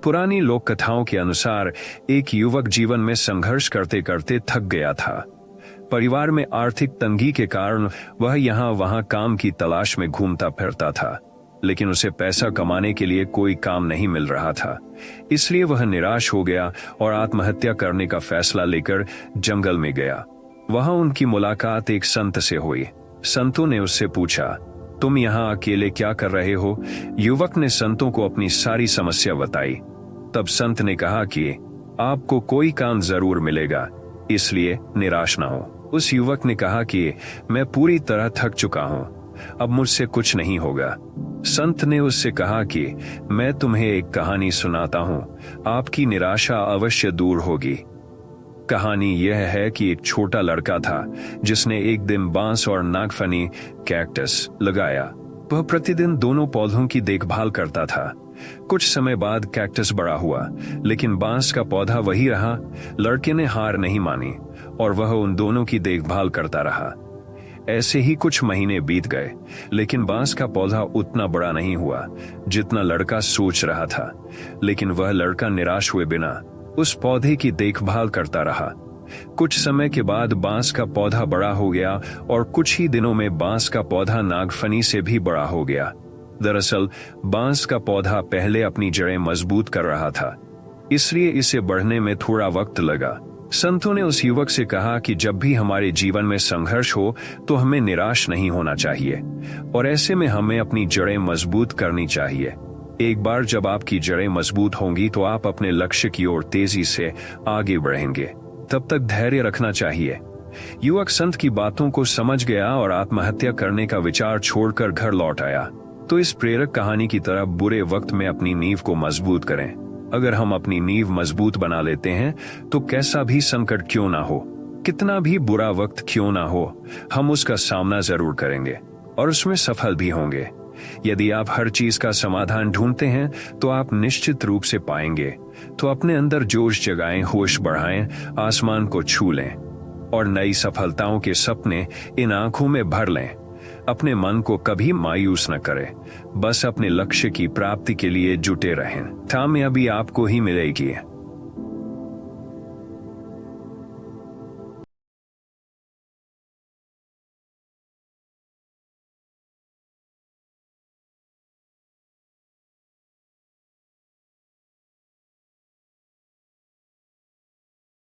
पुरानी लोक कथाओं के अनुसार एक युवक जीवन में संघर्ष करते करते थक गया था। परिवार में आर्थिक तंगी के कारण वह यहाँ वहां काम की तलाश में घूमता फिरता था, लेकिन उसे पैसा कमाने के लिए कोई काम नहीं मिल रहा था। इसलिए वह निराश हो गया और आत्महत्या करने का फैसला लेकर जंगल में गया। वहां उनकी मुलाकात एक संत से हुई। संतों ने उससे पूछा, तुम यहाँ अकेले क्या कर रहे हो? युवक ने संतों को अपनी सारी समस्या बताई। तब संत ने कहा कि आपको कोई काम जरूर मिलेगा, इसलिए निराश ना हो। उस युवक ने कहा कि मैं पूरी तरह थक चुका हूं, अब मुझसे कुछ नहीं होगा। संत ने उससे कहा कि मैं तुम्हें एक कहानी सुनाता हूं, आपकी निराशा अवश्य दूर होगी। कहानी यह है कि एक छोटा लड़का था जिसने एक दिन बांस और नागफनी कैक्टस लगाया। वह प्रतिदिन दोनों पौधों की देखभाल करता था। कुछ समय बाद कैक्टस बड़ा हुआ, लेकिन बांस का पौधा वही रहा। लड़के ने हार नहीं मानी और वह उन दोनों की देखभाल करता रहा। ऐसे ही कुछ महीने बीत गए, लेकिन बांस का पौधा उतना बड़ा नहीं हुआ जितना लड़का सोच रहा था। लेकिन वह लड़का निराश हुए बिना उस पौधे की देखभाल करता रहा। कुछ समय के बाद बांस का पौधा बड़ा हो गया और कुछ ही दिनों में बांस का पौधा नागफनी से भी बड़ा हो गया। दरअसल बांस का पौधा पहले अपनी जड़ें मजबूत कर रहा था, इसलिए इसे बढ़ने में थोड़ा वक्त लगा। संतों ने उस युवक से कहा कि जब भी हमारे जीवन में संघर्ष हो तो हमें निराश नहीं होना चाहिए और ऐसे में हमें अपनी जड़ें मजबूत करनी चाहिए। एक बार जब आपकी जड़ें मजबूत होंगी तो आप अपने लक्ष्य की ओर तेजी से आगे बढ़ेंगे। तब तक धैर्य रखना चाहिए। युवक संत की बातों को समझ गया और आत्महत्या करने का विचार छोड़कर घर लौट आया। तो इस प्रेरक कहानी की तरह बुरे वक्त में अपनी नींव को मजबूत करें। अगर हम अपनी नींव मजबूत बना लेते हैं तो कैसा भी संकट क्यों ना हो, कितना भी बुरा वक्त क्यों ना हो, हम उसका सामना जरूर करेंगे और उसमें सफल भी होंगे। यदि आप हर चीज का समाधान ढूंढते हैं तो आप निश्चित रूप से पाएंगे। तो अपने अंदर जोश जगाएं, होश बढ़ाएं, आसमान को छू लें और नई सफलताओं के सपने इन आंखों में भर लें। अपने मन को कभी मायूस न करें, बस अपने लक्ष्य की प्राप्ति के लिए जुटे रहें। कामयाबी आपको ही मिलेगी।